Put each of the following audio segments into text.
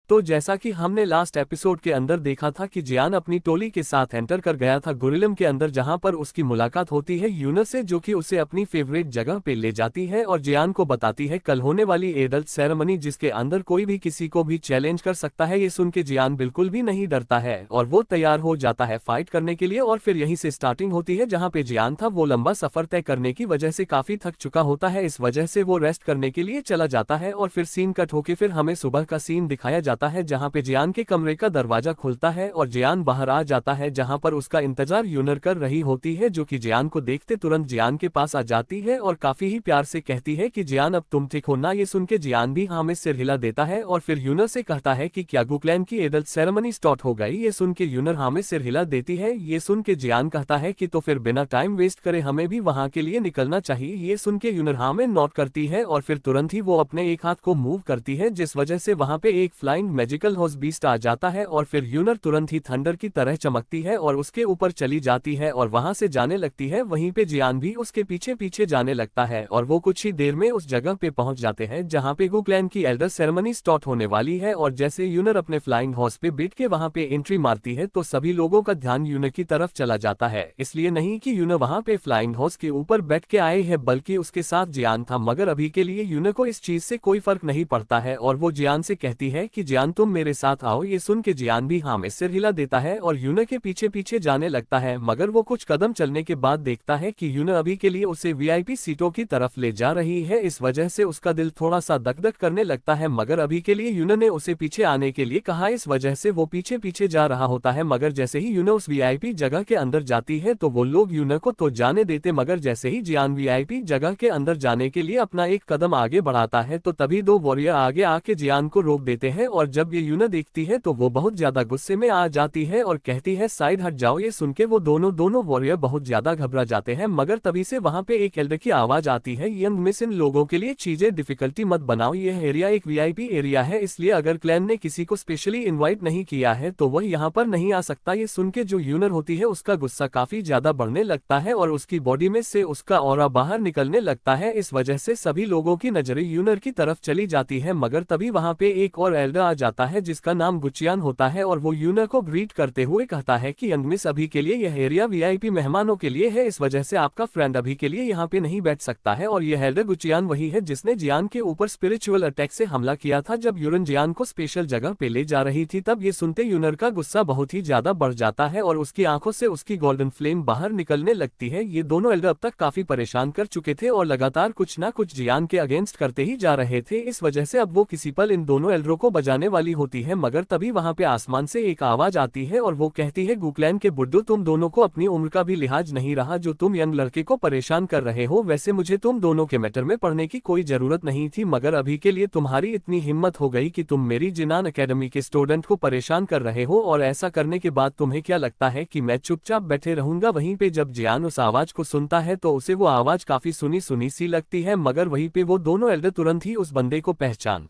तो जैसा कि हमने लास्ट एपिसोड के अंदर देखा था कि जियान अपनी टोली के साथ एंटर कर गया था गुरिलम के अंदर, जहां पर उसकी मुलाकात होती है यूनस से, जो कि उसे अपनी फेवरेट जगह पे ले जाती है और जियान को बताती है कल होने वाली एडल्ट सेरेमनी, जिसके अंदर कोई भी किसी को भी चैलेंज कर सकता है। ये सुन के जियान बिल्कुल भी नहीं डरता है और वो तैयार हो जाता है फाइट करने के लिए। और फिर यहीं से स्टार्टिंग होती है जहाँ पे जियान था वो लंबा सफर तय करने की वजह से काफी थक चुका होता है, इस वजह से वो रेस्ट करने के लिए चला जाता है। और फिर सीन कट होके फिर हमें सुबह का सीन दिखाया जाता है जहाँ पे जियान के कमरे का दरवाजा खुलता है और जियान बाहर आ जाता है, जहां पर उसका इंतजार यूनर कर रही होती है, जो कि जियान को देखते तुरंत जियान के पास आ जाती है और काफी ही प्यार से कहती है कि जियान अब तुम ठीक हो ना। ये सुन के जियान भी हाँ में सिर हिला देता है और फिर यूनर से कहता है कि क्या गुक्लैन की एडल्ट सेरेमनी स्टार्ट हो गई। ये सुन के यूनर हाँ में सिर हिला देती है। ये सुन के जियान कहता है कि तो फिर बिना टाइम वेस्ट करे हमें भी वहां के लिए निकलना चाहिए। ये सुन के यूनर हाँ में नोट करती है और फिर तुरंत ही वो अपने एक हाथ को मूव करती है, जिस वजह से वहां पे एक फ्लाइंग मैजिकल हॉर्स बीस्ट आ जाता है और फिर यूनर तुरंत ही थंडर की तरह चमकती है और उसके ऊपर चली जाती है और वहां से जाने लगती है। वहीं पे जियान भी उसके पीछे पीछे जाने लगता है और वो कुछ ही देर में उस जगह पे पहुंच जाते हैं जहां पे गुक्लैन की एल्डर सेरेमनी स्टार्ट होने वाली है। और जैसे यूनर अपने फ्लाइंग हॉर्स पे बैठ के वहां पे एंट्री मारती है तो सभी लोगों का ध्यान यूनर की तरफ चला जाता है, इसलिए नहीं कि यूनर वहां पे फ्लाइंग हॉर्स के ऊपर बैठ के आए हैं बल्कि उसके साथ जियान था। मगर अभी के लिए यूनर को इस चीज से कोई फर्क नहीं पड़ता है और वो जियान से कहती है कि जियान तुम मेरे साथ आओ। ये सुन के जियान भी हाँ में सिर हिला देता है और यूनर के पीछे पीछे जाने लगता है। मगर वो कुछ कदम चलने के बाद देखता है कि यूनर अभी के लिए उसे वीआईपी सीटों की तरफ ले जा रही है, इस वजह से उसका दिल थोड़ा सा दक-दक करने लगता है। मगर अभी के लिए यूनर ने उसे पीछे आने के लिए कहा, इस वजह से वो पीछे पीछे जा रहा होता है। मगर जैसे ही यूनर उस वीआईपी जगह के अंदर जाती है तो वो लोग यूनर को तो जाने देते, मगर जैसे ही जियान वीआईपी जगह के अंदर जाने के लिए अपना एक कदम आगे बढ़ाता है तो तभी दो वॉरियर आगे आके जियान को रोक देते हैं। और जब ये यूनर देखती है तो वो बहुत ज्यादा गुस्से में आ जाती है और कहती है साइड हट जाओ। ये सुन के वो दोनों वॉरियर बहुत ज्यादा घबरा जाते हैं। मगर तभी से वहां पे एक एल्डर की आवाज आती है, यंग मिस इन लोगों के लिए चीजें डिफिकल्टी मत बनाओ, ये एरिया एक वीआईपी एरिया है, इसलिए अगर क्लैन ने किसी को स्पेशली इनवाइट नहीं किया है तो वह यहाँ पर नहीं आ सकता। ये सुन के जो यूनर होती है उसका गुस्सा काफी ज्यादा बढ़ने लगता है और उसकी बॉडी में से उसका ऑरा बाहर निकलने लगता है, इस वजह से सभी लोगों की नजरें यूनर की तरफ चली जाती है। मगर तभी वहां पे एक और एल्डर आ जाता है जिसका नाम गुचियान होता है और वो यूनर को ग्रीट करते हुए कहता है कि यंग मिस अभी के लिए यह एरिया वीआईपी मेहमानों के लिए है, इस वजह से आपका फ्रेंड अभी के लिए यहाँ पे नहीं बैठ सकता है। और यह एल्डर गुचियान वही है जिसने जियान के ऊपर स्पिरिचुअल अटैक से हमला किया था जब यूरन जियान को स्पेशल जगह पे ले जा रही थी। तब ये सुनते यूनर का गुस्सा बहुत ही ज्यादा बढ़ जाता है और उसकी आंखों से उसकी गोल्डन फ्लेम बाहर निकलने लगती है। ये दोनों एल्डर अब तक काफी परेशान कर चुके थे और लगातार कुछ ना कुछ जियान के अगेंस्ट करते ही जा रहे थे, इस वजह से अब वो किसी पल इन दोनों एल्डरों को बजाने वाली होती है। मगर तभी वहां पे आसमान से एक आवाज आती है और वो कहती है, गुक्लैन के बुड्ढू, तुम दोनों को अपनी उम्र का भी लिहाज नहीं रहा जो तुम यंग लड़के को परेशान कर रहे हो। वैसे मुझे तुम दोनों के मैटर में पढ़ने की कोई जरूरत नहीं थी, मगर अभी के लिए तुम्हारी इतनी हिम्मत हो गई कि तुम मेरी जिनान एकेडमी के स्टूडेंट को परेशान कर रहे हो, और ऐसा करने के बाद तुम्हें क्या लगता है कि मैं चुपचाप बैठे रहूंगा। वहीं पे जब जियान उस आवाज को सुनता है तो उसे वो आवाज काफी सुनी सुनी सी लगती है, मगर वहीं पे वो दोनों एल्डर तुरंत ही उस बंदे को पहचान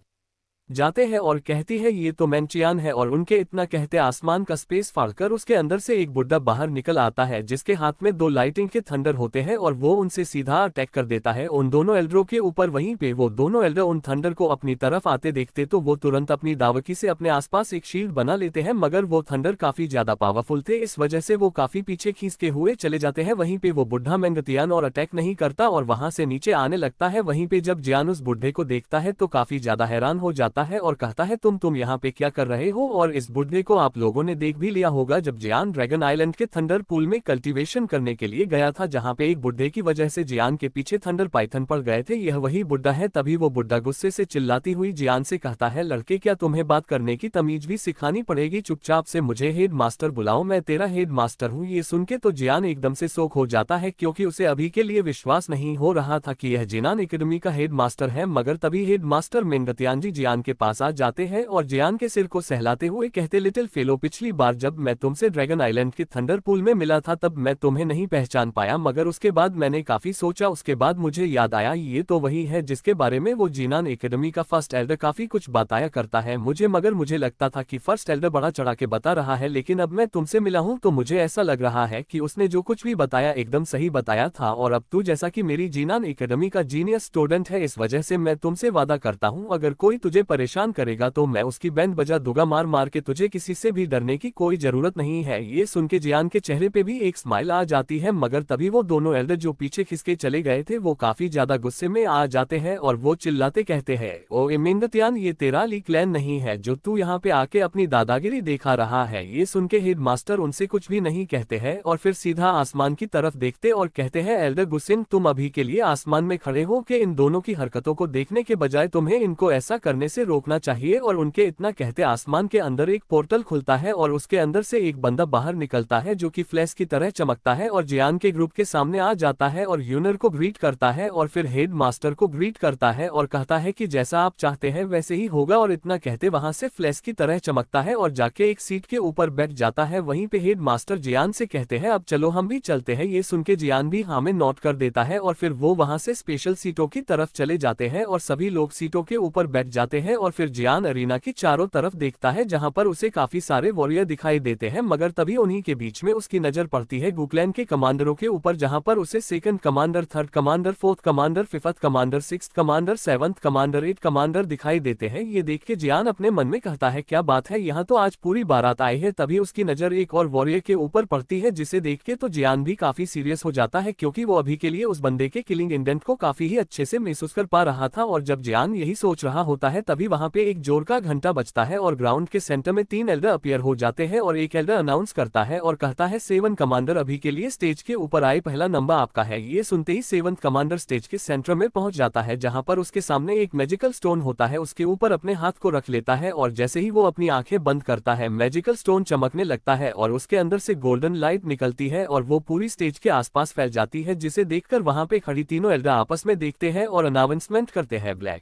जाते हैं और कहती है ये तो मैंचियान है। और उनके इतना कहते आसमान का स्पेस फाड़कर उसके अंदर से एक बुड्ढा बाहर निकल आता है जिसके हाथ में दो लाइटिंग के थंडर होते हैं और वो उनसे सीधा अटैक कर देता है उन दोनों एल्डरों के ऊपर। वहीं पे वो दोनों एल्डर उन थंडर को अपनी तरफ आते देखते तो वो तुरंत अपनी दावकी से अपने आसपास एक शील्ड बना लेते हैं, मगर वो थंडर काफी ज्यादा पावरफुल थे, इस वजह से वो काफी पीछे खींचते हुए चले जाते हैं। वहीं पे वो बुढ़ा मैंगतियान और अटैक नहीं करता और वहां से नीचे आने लगता है। वहीं पे जब जियान उस बुढ़े को देखता है तो काफी ज्यादा हैरान हो जाता है और कहता है तुम यहाँ पे क्या कर रहे हो। और इस बुढ़े को आप लोगों ने देख भी लिया होगा जब जियान ड्रैगन आइलैंड के थंडर पूल में कल्टीवेशन करने के लिए गया था, जहाँ पे एक बुढ़े की वजह से जियान के पीछे थंडर पाइथन पड़ गए थे। यह वही बुढ़ा है। तभी वो बुढ़ा गुस्से से चिल्लाती हुई जियान से कहता है, लड़के क्या तुम्हें बात करने की तमीज भी सिखानी पड़ेगी, चुपचाप से मुझे हेड मास्टर बुलाओ, मैं तेरा हेड मास्टर हूँ। ये सुन के तो जियान एकदम से शॉक हो जाता है क्योंकि उसे अभी के लिए विश्वास नहीं हो रहा था कि यह जिनान एकेडमी का हेड मास्टर है। मगर तभी हेड मास्टर मेंगतियान जी जियान के पास आ जाते हैं और जियान के सिर को सहलाते हुए कहते, लिटिल फेलो, पिछली बार जब मैं तुमसे ड्रैगन आइलैंड के थंडर पूल में मिला था तब मैं तुम्हें नहीं पहचान पाया, मगर उसके बाद मैंने काफी सोचा, उसके बाद मुझे याद आया ये तो वही है जिसके बारे में वो जिनान एकेडमी का फर्स्ट एल्डर काफी कुछ बताया करता है मुझे। मगर मुझे लगता था कि फर्स्ट एल्डर बड़ा चढ़ा के बता रहा है, लेकिन अब मैं तुमसे मिला हूं तो मुझे ऐसा लग रहा है कि उसने जो कुछ भी बताया एकदम सही बताया था। और अब तू जैसा कि मेरी जिनान एकेडमी का जीनियस स्टूडेंट है, इस वजह से मैं तुमसे वादा करता हूं अगर कोई तुझे परेशान करेगा तो मैं उसकी बैंड बजा दूंगा मार मार के, तुझे किसी से भी डरने की कोई जरूरत नहीं है। ये सुन के जियान के चेहरे पे भी एक स्माइल आ जाती है, मगर तभी वो दोनों एल्डर जो पीछे खिसके चले गए थे वो काफी ज्यादा गुस्से में आ जाते हैं और वो चिल्लाते कहते हैं, ओ इमेंगतियान, ये तेरा ली क्लैन नहीं है जो तू यहाँ पे आके अपनी दादागिरी दिखा रहा है। ये सुन के हेड मास्टर उनसे कुछ भी नहीं कहते हैं और फिर सीधा आसमान की तरफ देखते और कहते हैं, एल्डर गुसिन, तुम अभी के लिए आसमान में खड़े हो कि इन दोनों की हरकतों को देखने के बजाय तुम्हें इनको ऐसा करने से रोकना चाहिए। और उनके इतना कहते आसमान के अंदर एक पोर्टल खुलता है और उसके अंदर से एक बंदा बाहर निकलता है जो कि फ्लैश की तरह चमकता है और जियान के ग्रुप के सामने आ जाता है और यूनर को ग्रीट करता है और फिर हेड मास्टर को ग्रीट करता है और कहता है कि जैसा आप चाहते हैं वैसे ही होगा। और इतना कहते वहां से फ्लैश की तरह चमकता है और जाके एक सीट के ऊपर बैठ जाता है। वहीं पे हेड मास्टर जियान से कहते हैं, अब चलो हम भी चलते हैं। ये सुन के जियान भी हाँ में नोट कर देता है और फिर वो वहां से स्पेशल सीटों की तरफ चले जाते हैं और सभी लोग सीटों के ऊपर बैठ जाते हैं। और फिर जियान अरीना की चारों तरफ देखता है जहां पर उसे काफी सारे वॉरियर दिखाई देते हैं, मगर तभी उन्हीं के बीच में उसकी नजर पड़ती है गुक्लैन के कमांडरों के ऊपर, जहां पर उसे second commander, third commander, fourth commander, fifth commander, sixth commander, seventh commander, eight commander दिखाई देते हैं। ये देख के जियान अपने मन में कहता है, क्या बात है, यहाँ तो आज पूरी बारात आई है। तभी उसकी नजर एक और वॉरियर के ऊपर पड़ती है जिसे देख के तो जियान भी काफी सीरियस हो जाता है, क्योंकि वो अभी के लिए उस बंदे के किलिंग इंडेंट को काफी ही अच्छे से महसूस कर पा रहा था। और जब जियान यही सोच रहा होता है तभी वहां पे एक जोर का घंटा बजता है और ग्राउंड के सेंटर में 3 एल्डर अपीयर हो जाते हैं और एक एल्डर अनाउंस करता है और कहता है, 7 कमांडर अभी के लिए स्टेज के ऊपर आए, पहला नंबर आपका है। ये सुनते ही 7 कमांडर स्टेज के सेंटर में पहुंच जाता है जहां पर उसके सामने एक मैजिकल स्टोन होता है, उसके ऊपर अपने हाथ को रख लेता है और जैसे ही वो अपनी आंखें बंद करता है मैजिकल स्टोन चमकने लगता है और उसके अंदर से गोल्डन लाइट निकलती है और वो पूरी स्टेज के आसपास फैल जाती है, जिसे देखकर वहां पे खड़ी तीनों एल्डर आपस में देखते हैं और अनाउंसमेंट करते हैं, ब्लैक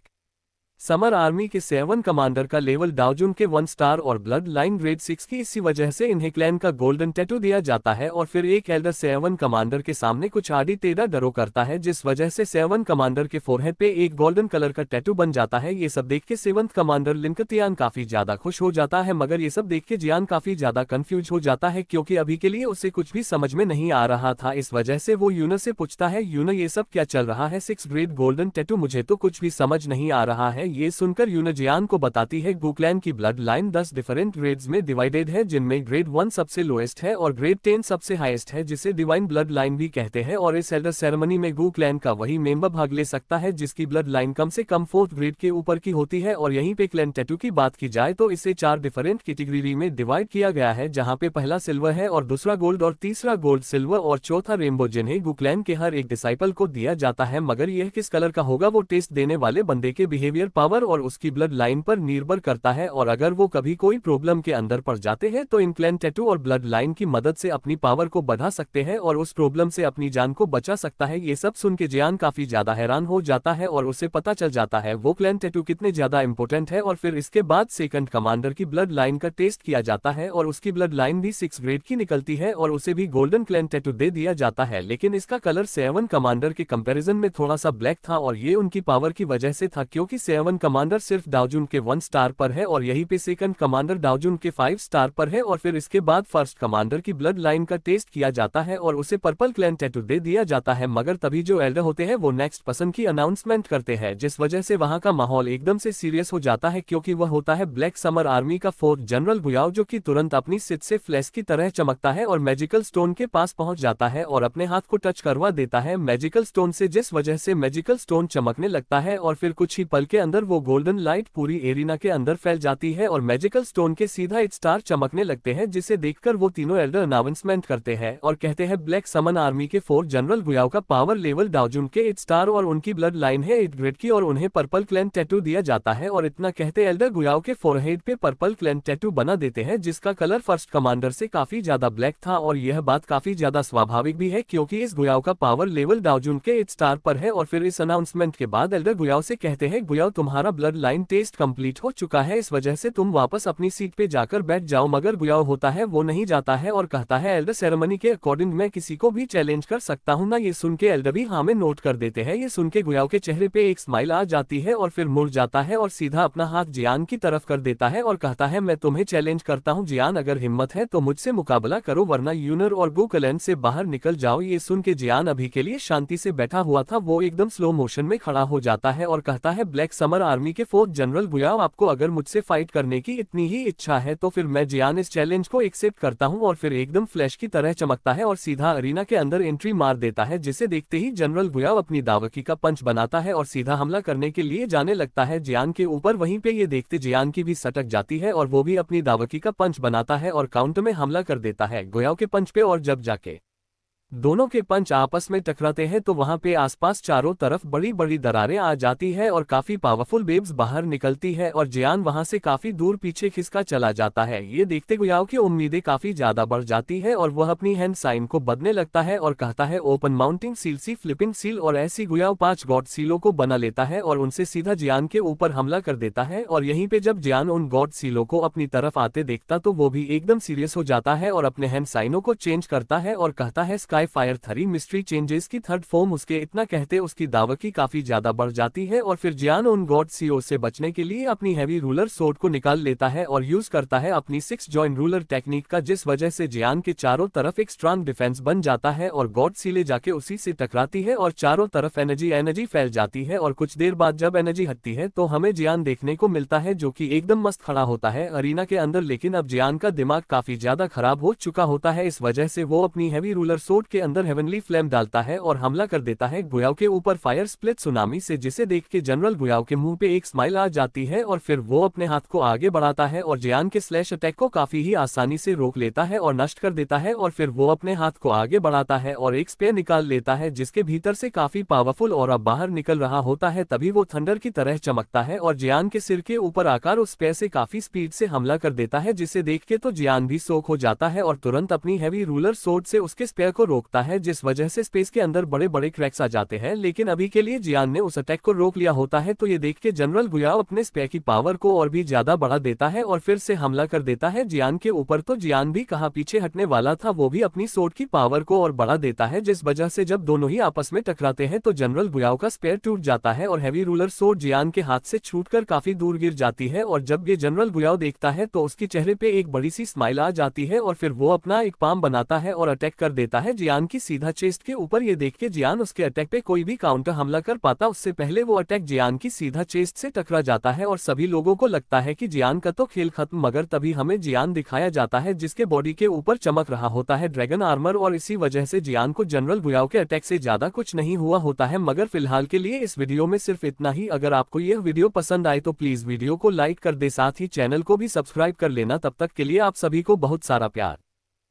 समर आर्मी के 7 कमांडर का लेवल डाउजून के 1 स्टार और ब्लड लाइन ग्रेड 6 की, इसी वजह से इन्हें क्लैन का गोल्डन टैटू दिया जाता है। और फिर एक एल्डर 7 कमांडर के सामने कुछ आड़ी टेढ़ा डरो करता है, जिस वजह से 7 कमांडर के फोरहेड पे एक गोल्डन कलर का टैटू बन जाता है। ये सब देख के 7 कमांडर लिनकतियान काफी ज्यादा खुश हो जाता है, मगर ये सब देख के जियान काफी ज्यादा कंफ्यूज हो जाता है, क्योंकि अभी के लिए उसे कुछ भी समझ में नहीं आ रहा था। इस वजह से वो यूनर से पूछता है, यूनर ये सब क्या चल रहा है, 6 ग्रेड गोल्डन टैटू, मुझे तो कुछ भी समझ नहीं आ रहा है। ये सुनकर यूनर जियान को बताती है, गुक्लैन की ब्लड लाइन 10 डिफरेंट ग्रेड्स में डिवाइडेड है, जिनमें ग्रेड 1 सबसे लोएस्ट है और ग्रेड 10 सबसे हाईएस्ट है, जिसे डिवाइन ब्लड लाइन भी कहते हैं। और इस एल्डर सेरेमनी में गुक्लैन का वही मेंबर भाग ले सकता है जिसकी ब्लड लाइन कम से कम 4th ग्रेड के ऊपर की होती है। और यहीं पे क्लैन टैटू की बात की जाए तो इसे 4 डिफरेंट कैटेगरी में डिवाइड किया गया है, जहां पे पहला सिल्वर है और दूसरा गोल्ड और तीसरा गोल्ड, सिल्वर और चौथा रेनबो, जिन्हें गुक्लैन के हर एक डिसाइपल को दिया जाता है। मगर यह किस कलर का होगा वो टेस्ट देने वाले बंदे के बिहेवियर, पावर और उसकी ब्लड लाइन पर निर्भर करता है। और अगर वो कभी कोई प्रॉब्लम के अंदर पड़ जाते हैं तो इन क्लैन टैटू और ब्लड लाइन की मदद से अपनी पावर को बढ़ा सकते हैं और उस प्रॉब्लम से अपनी जान को बचा सकता है। ये सब सुन के जियान काफी ज्यादा हैरान हो जाता है और उसे पता चल जाता है वो क्लैन टैटू कितने ज्यादा इंपॉर्टेंट है। और फिर इसके बाद सेकंड कमांडर की ब्लड लाइन का टेस्ट किया जाता है और उसकी ब्लड लाइन भी 6 ग्रेड की निकलती है और उसे भी गोल्डन क्लैन टैटू दे दिया जाता है, लेकिन इसका कलर 7 कमांडर के कंपैरिजन में थोड़ा सा ब्लैक था और ये उनकी पावर की वजह से था, क्योंकि 7 कमांडर सिर्फ डाउजून के 1 स्टार पर है और यहीं पे सेकंड कमांडर डाउजून के 5 स्टार पर है। और फिर इसके बाद फर्स्ट कमांडर की ब्लड लाइन का टेस्ट किया जाता है और उसे पर्पल क्लैन टैटू दे दिया जाता है। मगर तभी जो एल्डर होते हैं वो नेक्स्ट पर्सन की अनाउंसमेंट करते हैं, जिस वजह से वहां का माहौल एकदम से सीरियस हो जाता है, क्योंकि वह होता है ब्लैक समर आर्मी का 4th जनरल गुयाओ, जो कि तुरंत अपनी सिट से फ्लैश की तरह चमकता है और मैजिकल स्टोन के पास पहुंच जाता है और अपने हाथ को टच करवा देता है मैजिकल स्टोन से, जिस वजह से मैजिकल स्टोन चमकने लगता है और फिर कुछ ही पल के अंदर वो गोल्डन लाइट पूरी एरिना के अंदर फैल जाती है और मैजिकल स्टोन के सीधा 8 स्टार चमकने लगते हैं, जिसे देखकर वो तीनों एल्डर अनाउंसमेंट करते हैं और कहते हैं ब्लैक समन आर्मी के 4th जनरल गुयाओ का पावर लेवल डाउजून के 8 स्टार और उनकी ब्लड लाइन है 8 ग्रेड की और उन्हें पर्पल क्लैन टैटू दिया जाता है। और इतना कहते एल्डर गुयाओ के फोरहेड पे पर्पल क्लैन टैटू बना देते हैं, जिसका कलर फर्स्ट कमांडर से काफी ज्यादा ब्लैक था। और यह बात काफी ज्यादा स्वाभाविक भी है, क्योंकि इस गुयाओ का पावर लेवल डाउजून के 8 स्टार पर है। और फिर इस अनाउंसमेंट के बाद एल्डर गुयाओ से कहते हैं, गुयाओ तुम्हारा ब्लड लाइन टेस्ट कंप्लीट हो चुका है, इस वजह से तुम वापस अपनी सीट पे जाकर बैठ जाओ। मगर गुयाओ होता है वो नहीं जाता है और कहता है, एल्डर सेरेमनी के अकॉर्डिंग मैं किसी को भी चैलेंज कर सकता हूँ ना। ये सुन के एल्डर भी हाँ में नोट कर देते हैं। ये सुन के गुयाओ के चेहरे पे एक स्माइल आ जाती है और फिर मुड़ जाता है और सीधा अपना हाथ जियान की तरफ कर देता है और कहता है, मैं तुम्हें चैलेंज करता हूँ जियान, अगर हिम्मत है तो मुझसे मुकाबला करो, वरना यूनर और गुक्लैन से बाहर निकल जाओ। ये सुन के जियान अभी के लिए शांति से बैठा हुआ था, वो एकदम स्लो मोशन में खड़ा हो जाता है और कहता है, ब्लैक समन समर आर्मी के 4th जनरल गुयाओ, आपको अगर मुझसे फाइट करने की इतनी ही इच्छा है तो फिर मैं जियान इस चैलेंज को एक्सेप्ट करता हूं। और फिर एकदम फ्लैश की तरह चमकता है और सीधा अरीना के अंदर एंट्री मार देता है, जिसे देखते ही जनरल गुयाओ अपनी दावकी का पंच बनाता है और सीधा हमला करने के लिए जाने लगता है जियान के ऊपर। वहीं पे ये देखते जियान की भी सटक जाती है और वो भी अपनी दावकी का पंच बनाता है और काउंटर में हमला कर देता है गुयाओ के पंच पे। और जब जाके दोनों के पंच आपस में टकराते हैं तो वहां पे आसपास चारों तरफ बड़ी बड़ी दरारें आ जाती है और काफी पावरफुल वेव्स बाहर निकलती है और जियान वहां से काफी दूर पीछे खिसका चला जाता है। ये देखते गुयाओ की उम्मीदें काफी ज्यादा बढ़ जाती है और वह अपनी हैंड साइन को बदलने लगता है और कहता है ओपन माउंटिंग सील, सी फ्लिपिंग सील। और ऐसी गुयाओ 5 गॉड सीलों को बना लेता है और उनसे सीधा जियान के ऊपर हमला कर देता है। और यहीं पे जब जियान उन गॉड सीलों को अपनी तरफ आते देखता तो वो भी एकदम सीरियस हो जाता है और अपने हैंड साइनों को चेंज करता है और कहता है स्काई फायर 3 मिस्ट्री चेंजेस की 3rd फॉर्म। उसके इतना कहते उसकी दावकी काफी ज्यादा बढ़ जाती है और फिर जियान उन गॉड सीओ से बचने के लिए अपनी हैवी रूलर सोर्ड को निकाल लेता है और यूज करता है अपनी 6 जॉइन रूलर टेक्निक का, जिस वजह से जियान के चारों तरफ एक स्ट्रांग डिफेंस बन जाता है और गॉड सीले जाके उसी से टकराती है और चारों तरफ एनर्जी फैल जाती है। और कुछ देर बाद जब एनर्जी हटती है तो हमें जियान देखने को मिलता है जो कि एकदम मस्त खड़ा होता है अरीना के अंदर। लेकिन अब जियान का दिमाग काफी ज्यादा खराब हो चुका होता है, इस वजह से वो अपनी हैवी रूलर सोर्ड के अंदर हेवनली फ्लेम डालता है और हमला कर देता है गुयाओ के ऊपर फायर स्प्लिट सुनामी से, जिसे देख के जनरल गुयाओ के मुंह पे एक स्माइल आ जाती है और फिर वो अपने हाथ को आगे बढ़ाता है और जियान के स्लैश अटैक को काफी ही आसानी से रोक लेता है और नष्ट कर देता है। और फिर वो अपने हाथ को आगे बढ़ाता है और एक स्पेयर निकाल लेता है जिसके भीतर से काफी पावरफुल और अब बाहर निकल रहा होता है। तभी वो थंडर की तरह चमकता है और जियान के सिर के ऊपर आकर उस स्पेयर से काफी स्पीड से हमला कर देता है, जिसे देख के तो जियान भी शॉक हो जाता है और तुरंत अपनी हैवी रूलर सोर्ड से उसके स्पेयर को रोकता है, जिस वजह से स्पेस के अंदर बड़े बड़े क्रैक्स आ जाते हैं। लेकिन अभी के लिए जियान ने उस अटैक को रोक लिया होता है, तो ये देख के जनरल गुयाओ अपने स्पेयर की पावर को और भी ज्यादा बढ़ा देता है और फिर से हमला कर देता है जियान के ऊपर। तो जियान भी कहाँ पीछे हटने वाला था, वो भी अपनी सोर्ड की पावर को और बढ़ा देता है, जिस वजह से जब दोनों ही आपस में टकराते हैं तो जनरल गुयाओ का स्पेयर टूट जाता है और हैवी रूलर सोर्ड जियान के हाथ से छूटकर काफी दूर गिर जाती है। और जब ये जनरल गुयाओ देखता है तो उसके चेहरे पे एक बड़ी सी स्माइल आ जाती है और फिर वो अपना एक पाम बनाता है और अटैक कर देता है जियान की सीधा चेस्ट के ऊपर। ये देख के जियान उसके अटैक पे कोई भी काउंटर हमला कर पाता उससे पहले वो अटैक जियान की सीधा चेस्ट से टकरा जाता है और सभी लोगों को लगता है कि जियान का तो खेल खत्म, मगर तभी हमें जियान दिखाया जाता है जिसके बॉडी के ऊपर चमक रहा होता है ड्रैगन आर्मर और इसी वजह से जियान को जनरल गुयाओ के अटैक से ज्यादा कुछ नहीं हुआ होता है। मगर फिलहाल के लिए इस वीडियो में सिर्फ इतना ही। अगर आपको यह वीडियो पसंद आए तो प्लीज वीडियो को लाइक कर दे, साथ ही चैनल को भी सब्सक्राइब कर लेना। तब तक के लिए आप सभी को बहुत सारा प्यार।